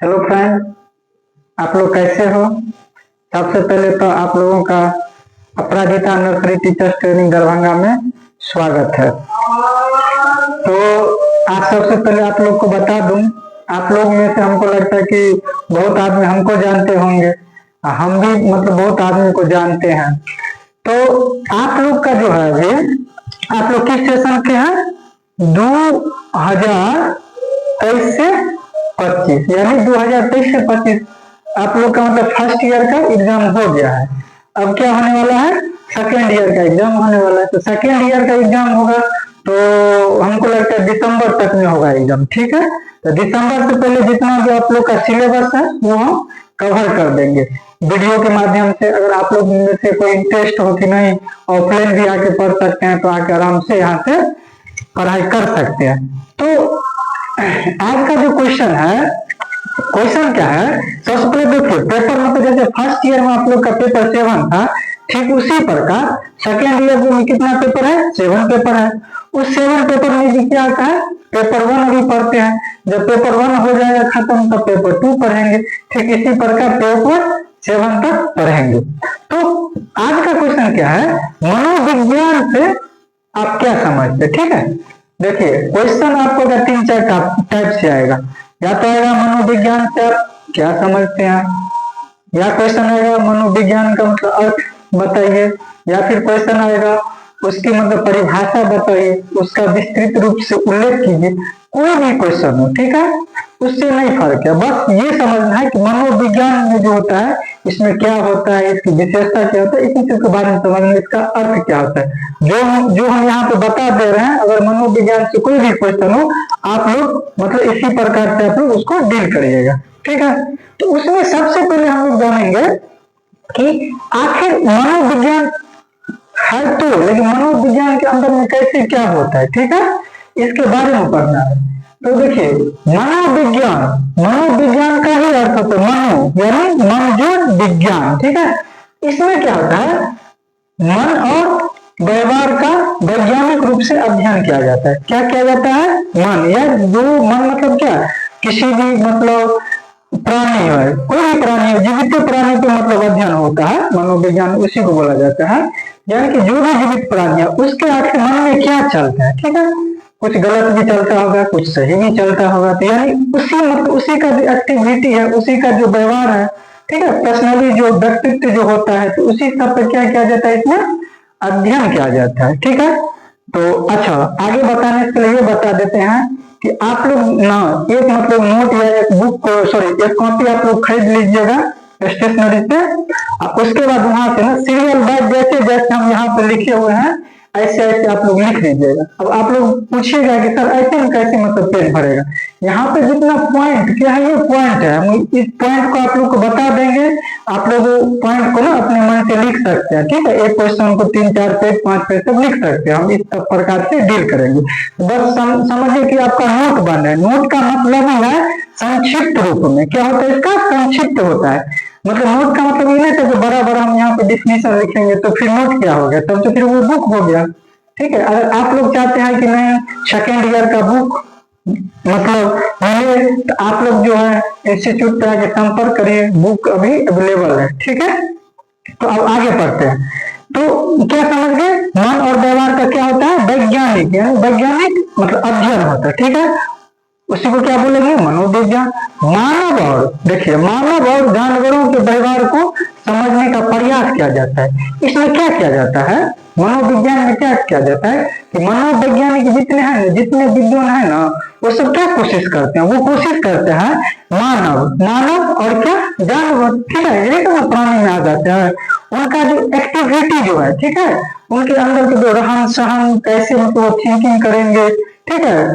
Hello friend, आप लोग कैसे हो। सबसे पहले तो आप लोगों का अपराजिता नर्सरी टीचर्स ट्रेनिंग दरभंगा में स्वागत है। तो आज सबसे पहले आप लोग को बता दूं, आप लोग में से हमको लगता है कि बहुत आदमी हमको जानते होंगे, हम भी बहुत आदमी को जानते हैं। तो आप लोग का जो है अभी आप लोग किस सेशन के हैं, 2023 से 25, यानी 2023 से 25 आप लोग का फर्स्ट ईयर का एग्जाम हो गया है। अब क्या होने वाला है, सेकेंड ईयर का एग्जाम होने वाला है। तो सेकेंड ईयर का एग्जाम होगा तो हमको लगता है दिसंबर तक में होगा एग्जाम, ठीक है। तो दिसंबर से पहले जितना भी आप लोग का सिलेबस है वो हम कवर कर देंगे वीडियो के माध्यम से। अगर आप लोग में से कोई इंटरेस्ट हो कि नहीं ऑफलाइन भी आके पढ़ सकते हैं तो आके आराम से यहाँ से पढ़ाई कर सकते हैं। तो आज का जो क्वेश्चन है, क्वेश्चन क्या है, सबसे पहले देखिए पेपर जैसे फर्स्ट ईयर में आप लोग का पेपर 7 था, ठीक उसी प्रकार सेकेंड ईयर में कितना पेपर है, 7 पेपर है। उस 7 पेपर में भी क्या आता है, पेपर 1 अभी पढ़ते हैं। जब पेपर 1 हो जाएगा खत्म तब पेपर 2 पढ़ेंगे, ठीक इसी प्रकार पेपर 7 तक पढ़ेंगे। तो आज का क्वेश्चन क्या है, मनोविज्ञान से आप क्या समझते, ठीक है। देखिए क्वेश्चन आपको 3-4 टाइप से आएगा। या तो आएगा मनोविज्ञान से आप क्या समझते हैं, या क्वेश्चन आएगा मनोविज्ञान का अर्थ बताइए, या फिर क्वेश्चन आएगा उसकी परिभाषा बताइए, उसका विस्तृत रूप से उल्लेख कीजिए। कोई भी क्वेश्चन हो, ठीक है, उससे नहीं फर्क है, बस ये समझना है कि मनोविज्ञान में जो होता है इसमें क्या होता है, इसकी विशेषता क्या होता है, इसी चीज के बारे में समझना, इसका अर्थ क्या होता है। जो हम यहाँ पे बता दे रहे हैं, अगर मनोविज्ञान से कोई भी क्वेश्चन हो आप लोग इसी प्रकार से आप लोग उसको डील करिएगा, ठीक है। तो उसमें सबसे पहले हम लोग जानेंगे कि आखिर मनोविज्ञान है तो, लेकिन मनोविज्ञान के अंदर में कैसे क्या होता है, ठीक है, इसके बारे में पढ़ना है। तो देखिए मनोविज्ञान का ही अर्थ होता है मनो, यानी मन जो विज्ञान, ठीक है। इसमें क्या होता है, मन और व्यवहार का वैज्ञानिक रूप से अध्ययन किया जाता है। क्या किया जाता है, मन, या जो मन क्या, किसी भी प्राणी है, कोई भी प्राणी है, जीवित प्राणी पे अध्ययन होता है, मनोविज्ञान उसी को बोला जाता है। यानी कि जो भी जीवित प्राणी है उसके आखिर मन में क्या चलता है, ठीक है, कुछ गलत भी चलता होगा, कुछ सही भी चलता होगा। तो यानी उसी का जो एक्टिविटी है, उसी का जो व्यवहार है, ठीक है, पर्सनली जो व्यक्तित्व जो होता है, तो उसी सब पे क्या किया जाता है, इसमें अध्ययन किया जाता है, ठीक है। तो अच्छा, आगे बताने के लिए बता देते हैं कि आप लोग ना एक नोट या एक बुक, एक कॉपी आप लोग खरीद लीजिएगा स्टेशनरी से। उसके बाद वहां से ना सीरियल बाय जैसे जैसे हम यहाँ पे लिखे हुए हैं ऐसे ऐसे आप लोग लिख लीजिएगा। अब आप लोग पूछिएगा कि सर ऐसे में कैसे पेज भरेगा। यहाँ पे जितना पॉइंट क्या है, ये पॉइंट है, हम इस पॉइंट को आप लोग को बता देंगे, आप लोग पॉइंट को ना अपने मन से लिख सकते हैं, ठीक है। एक क्वेश्चन को 3-4 पेज 5 पेज तक लिख सकते हैं, हम इस प्रकार से डील करेंगे। बस समझिए कि आपका नोट बन है। नोट का मतलब है संक्षिप्त रूप में, क्या होता है इसका, संक्षिप्त होता है। नोट का ये नहीं था कि बड़ा बड़ा हम यहाँ पे डिफिनेशन लिखेंगे तो फिर नोट क्या हो गया, तब तो फिर वो बुक हो गया, ठीक है। अगर आप लोग चाहते हैं कि नहीं सेकेंड ईयर का बुक मिले तो आप लोग जो है इंस्टीट्यूट पे आके संपर्क करिए, बुक अभी अवेलेबल है, ठीक है। तो अब आगे पढ़ते हैं। तो क्या समझ गए, मन और व्यवहार का क्या होता है, वैज्ञानिक, यानी वैज्ञानिक अध्ययन होता है, ठीक है। उसी को क्या बोलेंगे, मनोविज्ञान। मानव और देखिए मानव और जानवरों के व्यवहार को समझने का प्रयास किया जाता है। इसमें क्या किया जाता है, मनोविज्ञान में क्या किया जाता है कि मनोवैज्ञानिक जितने हैं, जितने विद्वान है ना, वो सब क्या कोशिश करते हैं, वो कोशिश करते हैं मानव और क्या, जानवर, ठीक है, यही तो प्राणी में आ जाते हैं। उनका जो एक्टिविटी जो है, ठीक है, उनके अंदर के जो रहन सहन, कैसे थिंकिंग करेंगे, ठीक है,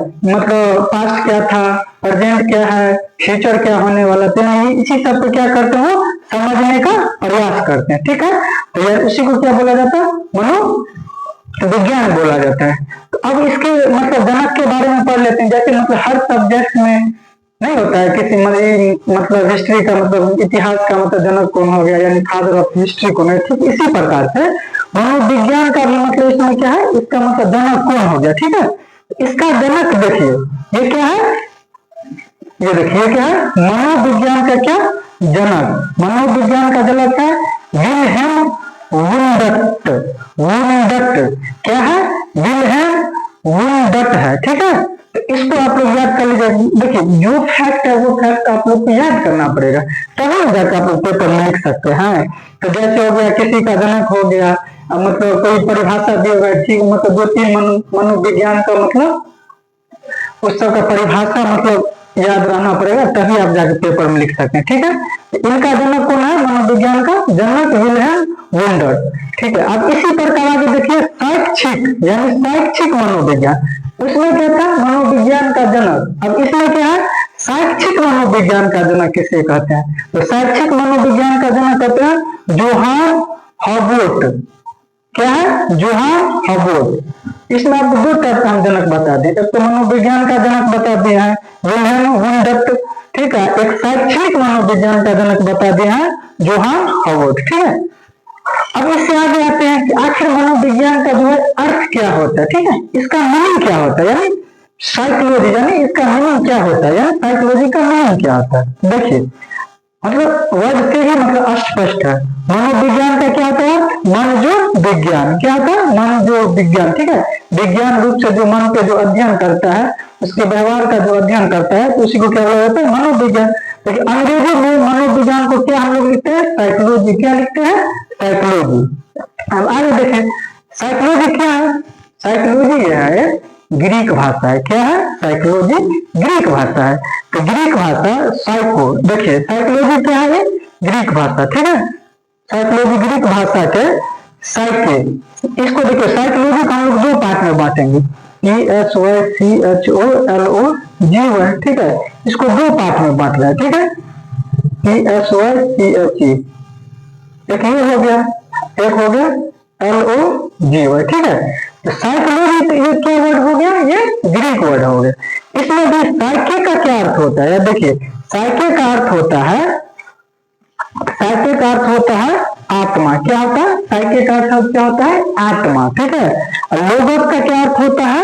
पास्ट क्या था, प्रेजेंट क्या है, फ्यूचर क्या होने वाला, तो इसी सब पे क्या करते हो, समझने का प्रयास करते हैं, ठीक है। तो यार उसी को क्या बोला जाता है, मनोविज्ञान बोला जाता है। तो अब इसके जनक के बारे में पढ़ लेते हैं। जैसे हर सब्जेक्ट में नहीं होता है किसी हिस्ट्री का इतिहास का जनक कौन हो गया, यानी फादर ऑफ हिस्ट्री कौन है, ठीक इसी प्रकार से मनोविज्ञान का भी इसमें क्या है, इसका जनक कौन हो गया, ठीक है। इसका जनक देखिए ये क्या है, ये देखिए क्या है, मनोविज्ञान का क्या जनक, मनोविज्ञान का जनक है विल्हेम वुंडट। वुंडट क्या है, विल्हेम वुंडट है, ठीक है। तो इसको आप लोग याद कर लीजिए। देखिए जो फैक्ट है वो फैक्ट आप लोग को याद करना पड़ेगा, तभी जाकर आप लोग पेपर में लिख सकते हैं। तो जैसे हो गया किसी का जनक हो गया, मतलब कोई परिभाषा दी होगा, ठीक, मतलब 2-3 मनोविज्ञान का मतलब उस सब का परिभाषा मतलब याद रहना पड़ेगा, तभी आप जाके पेपर में लिख सकते हैं, ठीक है। तो इनका जनक कौन है, मनोविज्ञान का जनक विल्हेम वुंडट, ठीक है। अब इसी प्रकार आगे देखिए शैक्षिक, यानी शैक्षिक मनोविज्ञान, उसमें क्या था, मनोविज्ञान का जनक। अब इसमें क्या है, शैक्षिक मनोविज्ञान का जनक किसे कहते हैं, तो शैक्षिक मनोविज्ञान का जनक कहते हैं जोहान हॉबोट। क्या है, जोहान हॉबोट। इसमें आपको 2 टाइप का हम जनक बता दें, एक तो मनोविज्ञान का जनक बता दिए हैं विल्हेम वुंडट, ठीक है। एक शैक्षणिक मनोविज्ञान का जनक बता दिए हैं जोहान हॉबोट, ठीक है। अब इससे आगे आते हैं कि आखिर मनोविज्ञान का जो है अर्थ क्या होता है, ठीक है, इसका मीनिंग क्या होता है, यानी साइकोलॉजी, यानी इसका मीनिंग क्या होता है, यानी साइकोलॉजी का मीनिंग क्या होता है। देखिए मतलब वर्ड से ही मतलब अस्पष्ट है। मनोविज्ञान का क्या होता है, मन जो विज्ञान, क्या होता है, मन जो विज्ञान, ठीक है। विज्ञान रूप से जो मन के जो अध्ययन करता है, उसके व्यवहार का जो अध्ययन करता है, तो उसी को क्या बोला जाता है, मनोविज्ञान। लेकिन अंग्रेजी में मनोविज्ञान को क्या हम लोग लिखते हैं, साइकोलॉजी। क्या लिखते हैं, साइकोलॉजी। अब आगे देखें साइकोलॉजी क्या है, साइकोलॉजी यह है ग्रीक भाषा है। क्या है, साइकोलॉजी ग्रीक भाषा है। तो ग्रीक भाषा साइको, देखिए साइकोलॉजी क्या है, ग्रीक भाषा, ठीक है। साइकोलॉजी ग्रीक भाषा के साइके, इसको देखिए साइकोलॉजी को हम लोग 2 पार्ट में बांटेंगे, ESYCHOLOGY, ठीक है। इसको 2 पार्ट में बांट रहे हैं, ठीक है, ESYCHE, एक ये हो गया, एक हो गया LOGY, ठीक है। तो साइकोलॉजी तो ये क्या वर्ड हो गया, ये ग्रीक वर्ड हो गया। इसमें भी साइके का क्या अर्थ होता है, देखिए साइके का अर्थ होता है, साइके का अर्थ होता है आत्मा। क्या होता है, साइके का अर्थ क्या होता है, आत्मा, ठीक है। लोगस का क्या अर्थ होता है,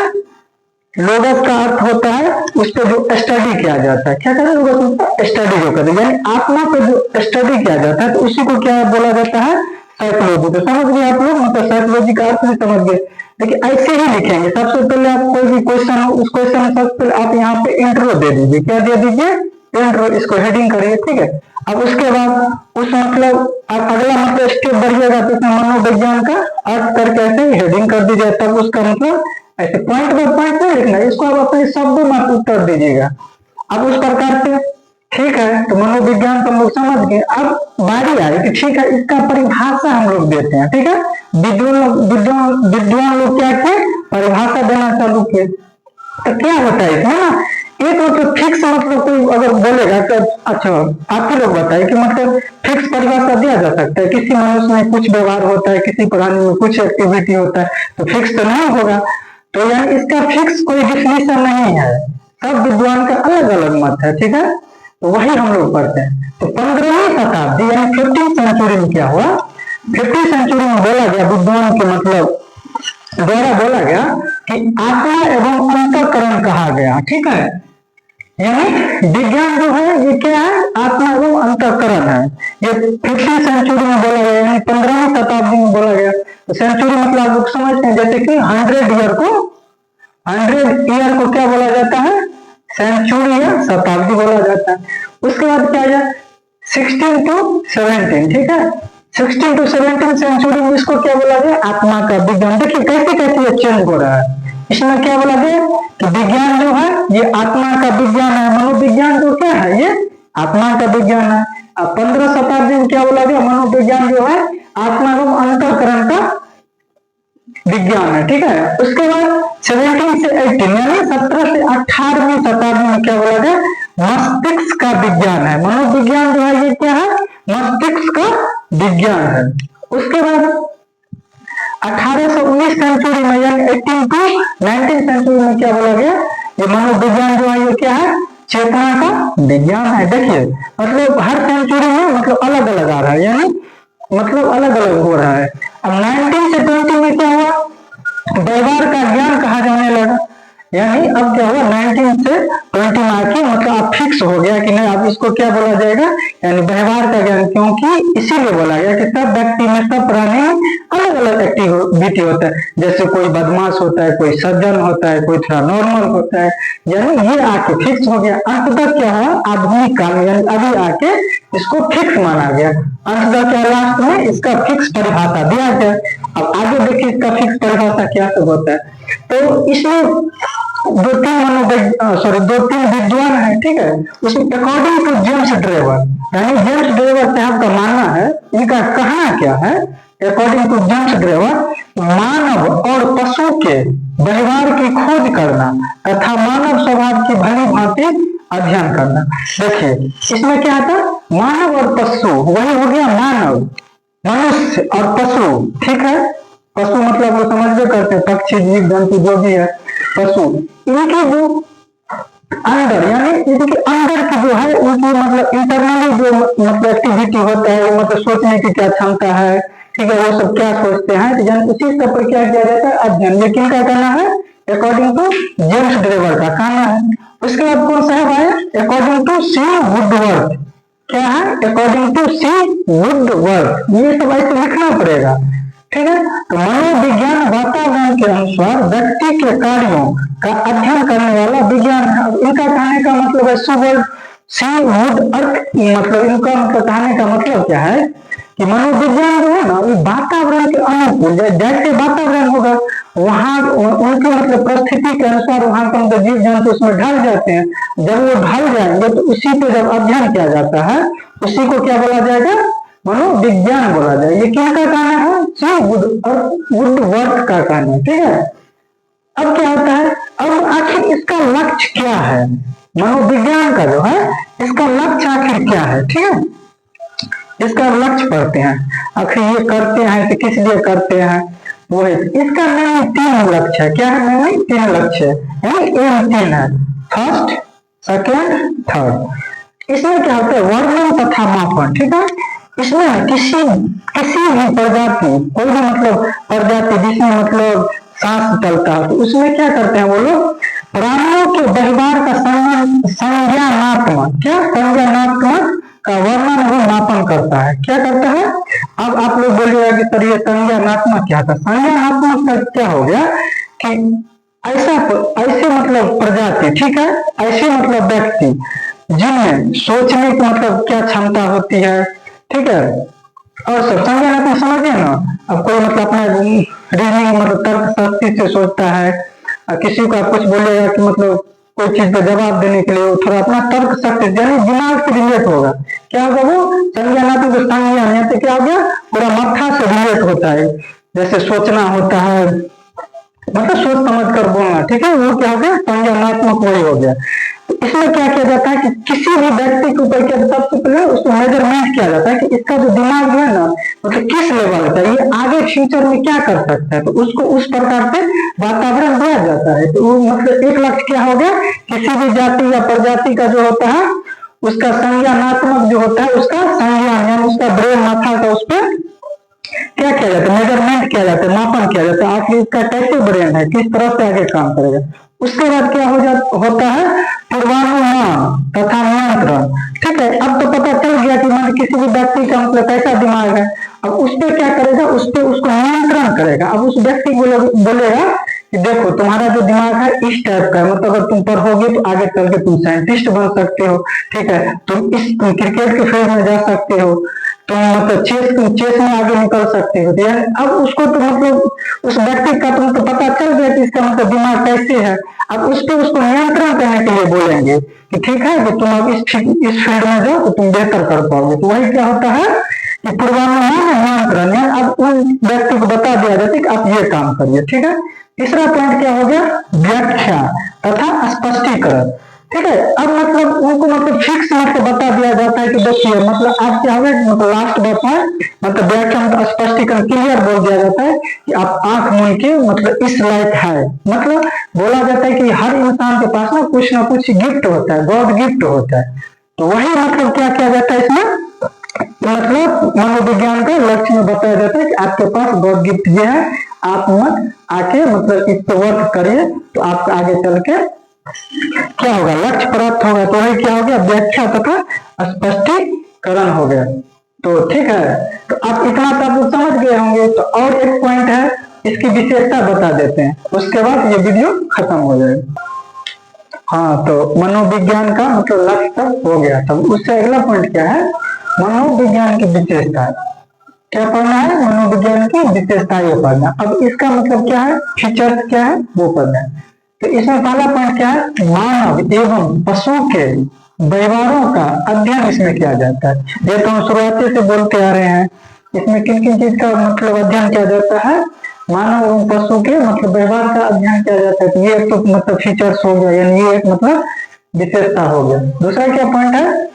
लोगस का अर्थ होता है उस पर जो स्टडी किया जाता है। क्या कहते हैं, लोगस स्टडी जो करते हैं, यानी आत्मा पर जो स्टडी किया जाता है, तो उसी को क्या बोला जाता है, साइकोलॉजी। तो समझ गए आप लोग, मतलब साइकोलॉजी का अर्थ भी समझ गए। लेकिन ऐसे ही लिखेंगे, सबसे पहले आप कोई भी क्वेश्चन हो, उस क्वेश्चन में सबसे पहले आप यहाँ पे इंट्रो दे दीजिए। क्या दे दीजिए, इंट्रो, इसको हेडिंग करिए, ठीक है। अब उसके बाद उस मतलब आप अगला मतलब स्टेप बढ़िएगा, तो उसमें मनोविज्ञान का अर्थ करके ऐसे हेडिंग कर दीजिए, तब उसका मतलब ऐसे पॉइंट बाय पॉइंट नहीं लिखना, इसको आप अपने शब्दों में उत्तर दीजिएगा। अब उस प्रकार से, ठीक है। तो मनोविज्ञान तो हम लोग समझ गए। अब बारी आई कि ठीक है इसका परिभाषा हम लोग देते हैं, ठीक है। विद्वान लोग क्या थे, परिभाषा देना चालू किए। तो क्या होता है इसमें ना, एक मतलब फिक्स, मतलब कोई अगर बोलेगा तो अच्छा आप ही लोग बताइए कि मतलब फिक्स परिभाषा दिया जा सकता है, किसी मनुष्य में कुछ व्यवहार होता है, किसी प्राणी में कुछ एक्टिविटी होता है, तो फिक्स तो नहीं होगा। तो यानी इसका फिक्स कोई डिफिनेशन नहीं है, सब विद्वान का अलग अलग मत है, ठीक है। तो वही हम लोग पढ़ते हैं। तो 15वीं शताब्दी यानी 15th सेंचुरी में क्या हुआ, 15th सेंचुरी में बोला गया, विद्वान के मतलब द्वारा बोला गया कि आत्मा एवं अंतःकरण कहा गया, ठीक है। यानी विज्ञान जो है ये क्या है, आत्मा एवं अंतःकरण है। ये 15th सेंचुरी में बोला गया, यानी 15वीं शताब्दी में बोला गया। तो सेंचुरी मतलब आप लोग समझते हैं, जैसे कि 100 ईयर को क्या बोला जाता है, सेंचुरी या शताब्दी बोला जाता है। उसके बाद क्या है 16 to 17, ठीक है। 16 to 17 सेंचुरी में इसको क्या बोला गया, आत्मा का विज्ञान। देखिए कैसे कैसे ये चेंज हो रहा है। इसमें क्या बोला गया कि विज्ञान जो है ये आत्मा का विज्ञान है, मनोविज्ञान जो क्या है ये आत्मा का विज्ञान है। अब 15 शताब्दी में क्या बोला गया, मनोविज्ञान जो है आत्मा एवं अंतःकरण का विज्ञान है, ठीक है। उसके बाद 17 से 18 यानी 17 से 18वीं शताब्दी में क्या बोला गया, मस्तिष्क का विज्ञान है। मनोविज्ञान जो है ये क्या है, मस्तिष्क का विज्ञान है। उसके बाद 1819 सेंचुरी में यानी 18 to 19 सेंचुरी में क्या बोला गया, ये मनोविज्ञान जो है ये क्या है, चेतना का विज्ञान है। देखिए मतलब हर सेंचुरी में मतलब अलग अलग आ रहा है, यानी मतलब अलग अलग हो रहा है। अब 19 से 20 में क्या हुआ, व्यवहार का ज्ञान कहा जाने लगा। यानी अब क्या हुआ 19 से 20 में आके मतलब आप फिक्स फिक्स हो गया कि नहीं अब इसको क्या बोला जाएगा, यानी व्यवहार का ज्ञान, क्योंकि इसीलिए बोला गया कि सब व्यक्ति में, सब प्राणी में अलग अलग एक्टिविटी होता है। जैसे कोई बदमाश होता है, कोई सज्जन होता है, कोई थोड़ा नॉर्मल होता है, यानी ये आके फिक्स हो गया। अंततः क्या है, आधुनिक काल में यानी अभी आके इसको फिक्स माना गया। अंततः क्या, लास्ट में इसका फिक्स परिभाषा दिया गया। अब आगे देखिए इसका फिक्स परिभाषा क्या सब होता है। तो इसमें दो तीन विद्वान है, ठीक है। उसमें अकॉर्डिंग टू जेम्स ड्रेवर, यानी जेम्स ड्रेवर साहब का मानना है, इनका कहना क्या है, अकॉर्डिंग टू जेम्स ड्रेवर, मानव और पशु के व्यवहार की खोज करना तथा मानव स्वभाव की भली भांति अध्ययन करना। देखिए इसमें क्या था, मानव और पशु, वही हो गया मानव, मनुष्य और पशु, ठीक है। पशु मतलब वो समझ करते हैं, पक्षी, जीव जंतु जो भी है पशु, इनकी जो अंदर, यानी इनके अंदर की जो है, उनकी मतलब इंटरनली जो मतलब एक्टिविटी होता है, मतलब सोचने की क्या क्षमता है, ठीक है, वो सब क्या सोचते हैं, तो उसी सब पर क्या किया जाता है, अध्ययन। ये किनका कहना है, अकॉर्डिंग टू जेम्स ड्रेवर का कहना है। उसके बाद कौन साहब आया, अकॉर्डिंग टू सी वुडवर्थ, क्या है, अकॉर्डिंग टू सी वुडवर्थ, ये सब ऐसे लिखना पड़ेगा, ठीक है। तो मनोविज्ञान वातावरण के अनुसार व्यक्ति के कार्यों का अध्ययन करने वाला विज्ञान है। इनका कहने का मतलब है सुवर्ड सी वुड अर्थ, मतलब इनका मतलब कहने का मतलब क्या है कि मनोविज्ञान जो है ना, वो वातावरण के अनुकूल, जैसे वातावरण होगा वहां उनके मतलब परिस्थिति के अनुसार वहां का मतलब जीव जंतु उसमें ढल जाते हैं। जब वो ढल जाएंगे तो उसी पे जब अध्ययन किया जाता है, उसी को क्या बोला जाएगा, मनोविज्ञान बोला जाए। ये किसका कहना है, वुडवर्थ का कहना है, ठीक है। अब क्या होता है, अब आखिर इसका लक्ष्य क्या है, मनोविज्ञान का जो है इसका लक्ष्य आखिर क्या है, ठीक है। इसका लक्ष्य पढ़ते हैं, आखिर ये करते हैं तो किस लिए करते हैं, वो है इसका नहीं 3 लक्ष्य है। क्या है, नहीं 3 लक्ष्य है, एम 3 है, फर्स्ट, सेकेंड, थर्ड। इसमें क्या होता है, वर्णन तथा मापन, ठीक है। इसमें किसी भी प्रजाति, कोई भी मतलब प्रजाति जिसमें मतलब सांस चलता है, तो उसमें क्या करते हैं वो लोग, प्राणियों के व्यवहार का संज्ञानात्मक, क्या संज्ञानात्मक का वर्णन और मापन करता है। क्या करता है, अब आप लोग बोलिएगा कि सर ये संज्ञानात्मक क्या था। संज्ञानात्मक का क्या हो गया कि ऐसे मतलब प्रजाति, ठीक है, ऐसे मतलब व्यक्ति जिनमें सोचने की मतलब क्या क्षमता होती है, ठीक है, और सब संज्ञानात्मक समझिए ना। अब कोई मतलब अपना रीजनिंग मतलब तर्क शक्ति से सोचता है, किसी को आप कुछ बोलेगा कि मतलब कोई चीज का जवाब देने के लिए थोड़ा अपना तर्क शक्ति यानी दिमाग से रिलेट होगा। क्या होगा वो संज्ञानात्मक, संज्ञान तो क्या हो गया, पूरा मत्था से रिलेट होता है, जैसे सोचना होता है, मतलब सोच समझ कर बोलना, ठीक है, वो क्या हो गया, संज्ञानात्मक वही हो गया। इसमें क्या किया जाता है कि किसी भी व्यक्ति के ऊपर क्या सबसे पहले उसको मेजरमेंट किया जाता है कि इसका जो दिमाग है ना, मतलब किस लेवल का, ये आगे फ्यूचर में क्या कर सकता है, तो उसको उस प्रकार से वातावरण दिया जाता है। तो वो मतलब एक लक्ष्य क्या हो गया, किसी भी जाति या प्रजाति का जो होता है उसका संज्ञानात्मक जो होता है, उसका संज्ञान यानी उसका ब्रेन माथा का उस पर क्या किया जाता है, मेजरमेंट किया जाता है, मापन किया जाता है, आखिर इसका कैसे ब्रेन है, किस तरह से आगे काम करेगा। उसके बाद क्या होता है, पूर्वानुमान तथा नियंत्रण, ठीक है। अब तो पता चल गया कि मतलब किसी भी व्यक्ति का मतलब कैसा दिमाग है, अब उस पर क्या करेगा, उस पर उसको नियंत्रण करेगा। अब उस व्यक्ति को बोलेगा कि देखो तुम्हारा जो दिमाग है इस टाइप का है, मतलब अगर तुम पढ़ोगे तो आगे चल के तुम साइंटिस्ट बन सकते हो, ठीक है, तुम क्रिकेट के फील्ड में जा सकते हो, तुम मतलब चेस में आगे निकल सकते हो। अब उसको तो मतलब उस व्यक्ति का तो पता चल गया कि इसका मतलब दिमाग कैसे है। अब उस पर उसको नियंत्रण करने के लिए बोलेंगे कि ठीक है कि तुम अब इस फील्ड में जाओ तो तुम बेहतर कर पाओगे। तो वही क्या होता है कि पूर्वानुमान नियंत्रण, अब उन व्यक्ति को बता दिया जाता है कि आप ये काम करिए, ठीक है। तीसरा पॉइंट क्या हो गया, व्याख्या तथा स्पष्टीकरण, ठीक है। अब मतलब उनको मतलब फिक्स मतलब बता दिया जाता है कि देखिए मतलब आप क्या होगा, मतलब लास्ट बात है मतलब व्याख्या मतलब स्पष्टीकरण क्लियर बोल दिया जाता है कि आप आंख मूंद के मतलब इस लायक है। मतलब बोला जाता है कि हर इंसान के पास ना कुछ गिफ्ट होता है, गॉड गिफ्ट होता है। तो वही मतलब क्या किया जाता है इसमें, मतलब मनोविज्ञान के लक्ष्य में बताया जाता है कि आपके पास गॉड गिफ्ट ये है, आप मत आके मतलब इसको वर्क करिए तो आपका आगे चल के क्या होगा, लक्ष्य प्राप्त होगा। तो वही क्या हो गया, व्याख्या तथा स्पष्टीकरण हो गया। तो ठीक है, तो आप इतना तो आप समझ गए होंगे। तो और एक पॉइंट है, इसकी विशेषता बता देते हैं, उसके बाद ये वीडियो खत्म हो जाएगा। हाँ, तो मनोविज्ञान का मतलब लक्ष्य तक हो गया। तब उससे अगला पॉइंट क्या है, मनोविज्ञान की विशेषता। क्या पढ़ना है, मनोविज्ञान की विशेषता ये पढ़ना। अब इसका मतलब क्या है, फीचर्स क्या है वो पढ़ना है। तो इसमें पहला पॉइंट क्या है, मानव एवं पशु के व्यवहारों का अध्ययन इसमें किया जाता है। ये तो हम शुरुआती से बोलते आ रहे हैं। इसमें किन किन चीज का मतलब अध्ययन किया जाता है, मानव एवं पशु के मतलब व्यवहार का अध्ययन किया जाता है। तो ये एक तो मतलब फीचर्स हो गया, यानी ये एक मतलब विशेषता हो गया। दूसरा क्या पॉइंट है,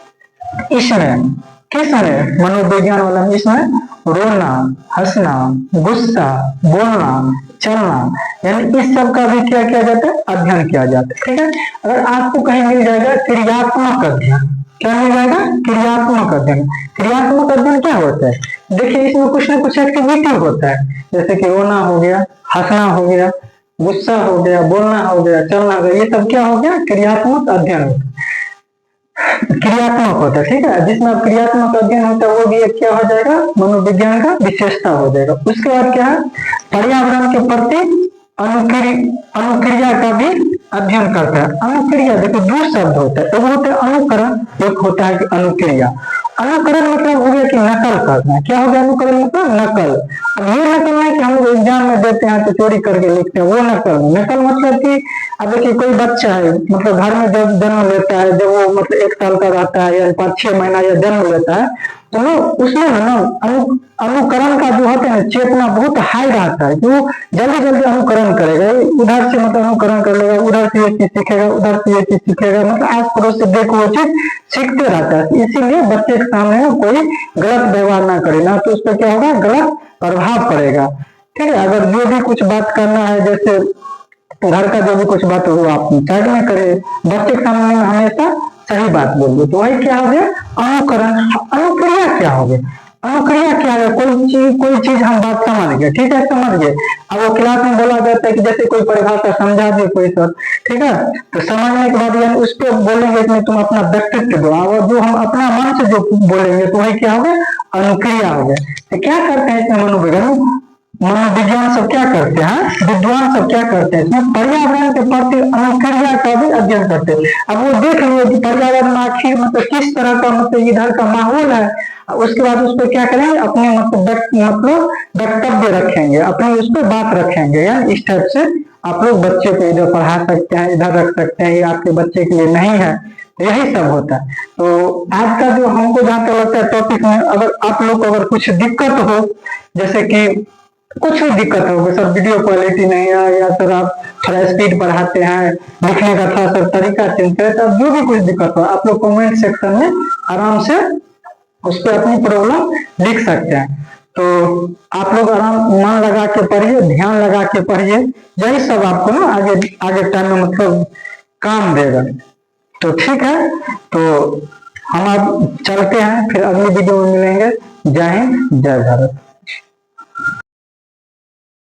इसमें किसमें, मनोविज्ञान वाला में, इसमें रोना, हंसना, गुस्सा, बोलना, चलना, यानी इस सब का भी क्या किया जाता है, अध्ययन किया जाता है। ठीक है, अगर आपको कहीं मिल जाएगा क्रियात्मक अध्ययन, क्या मिल जाएगा, क्रियात्मक अध्ययन। क्रियात्मक अध्ययन क्या होता है, देखिए इसमें कुछ ना कुछ एक्टिविटी होता है, जैसे कि रोना हो गया, हंसना हो गया, गुस्सा हो गया, बोलना हो गया, चलना हो गया, ये सब क्या हो गया, क्रियात्मक अध्ययन होता है, क्रियात्मक होता है। ठीक है, जिसमें क्रियात्मक अध्ययन होता है वो भी एक क्या हो जाएगा, मनोविज्ञान का विशेषता हो जाएगा। उसके बाद क्या है, पर्यावरण के प्रति अनुक्रिया का भी अध्ययन करता है। अनुक्रिया देखो दो शब्द होता है, एक होता है अनुकरण, एक होता है कि अनुक्रिया। अनुकरण मतलब हो गया कि नकल करना, क्या हो गया, अनुकरण मतलब नकल। अब ये नकल नहीं कि हम लोग एग्जाम में देते हैं तो चोरी करके लिखते हैं, वो नकल। नकल मतलब कि अब देखिए कोई बच्चा है, मतलब घर में जब जन्म लेता है, जब वो मतलब 1 साल का रहता है या 5-6 महीना या जन्म लेता है, तो उसमें ना अनुकरण का जो होता है चेतना बहुत हाई रहता है, वो जल्दी जल्दी अनुकरण करेगा, उधर से मतलब अनुकरण कर लेगा, उधर से ये चीज सीखेगा, उधर से ये चीज सीखेगा, मतलब आस पड़ोस से देखो वो चीज सीखते रहता है। इसीलिए बच्चे के सामने ना कोई गलत व्यवहार ना करे, ना तो उस पर क्या होगा, गलत प्रभाव पड़ेगा। ठीक है, अगर जो भी कुछ बात करना है, जैसे घर का जो भी कुछ बात हो आप साइड में करे, बच्चे के सामने हमेशा सही बात बोलिए। तो वही क्या हो गया, अनुकरण। अनुक्रिया क्या हो गया, अनुक्रिया क्या है, कोई चीज हम बात समझ गए, ठीक है, समझ गए। अब वो क्लास में बोला जाता है कि जैसे कोई परिभाषा समझा दे कोई सर, ठीक है, तो समझने के बाद यानी उस पर बोलेंगे इसमें तुम अपना व्यक्तित्व दो, और जो हम अपना मन से जो बोलेंगे तो वही क्या हो गया, अनुक्रिया हो गया। तो क्या करते हैं इसमें मनोविज्ञान सब क्या करते हैं, विद्वान सब क्या करते हैं, इसमें पर्यावरण के प्रति अनुक्रिया का भी अध्ययन करते हैं। अब वो देख लिए कि पर्यावरण में आखिर मतलब किस तरह का मतलब इधर का माहौल है, उसके बाद उस पर क्या करेंगे, अपने मतलब वक्तव्य रखेंगे, अपने उस पर बात रखेंगे। या इस टाइप से आप लोग बच्चे को इधर पढ़ा सकते हैं, इधर रख सकते हैं, ये आपके बच्चे के लिए नहीं है। यही सब होता है। तो आज का जो हमको जहाँ तक लगता है टॉपिक में, अगर आप लोग को अगर कुछ दिक्कत हो, जैसे कि कुछ भी दिक्कत हो, सर वीडियो क्वालिटी नहीं है, या सर आप थोड़ा स्पीड बढ़ाते हैं, लिखने का थोड़ा सा तरीका चेंज करें, तो जो भी कुछ दिक्कत हो आप लोग कमेंट सेक्शन में आराम से उस पर अपनी प्रॉब्लम लिख सकते हैं। तो आप लोग आराम मन लगा के पढ़िए, ध्यान लगा के पढ़िए, यही सब आपको ना आगे टाइम में मतलब काम देगा। तो ठीक है, तो हम अब चलते हैं, फिर अगली वीडियो में मिलेंगे। जय हिंद, जय भारत।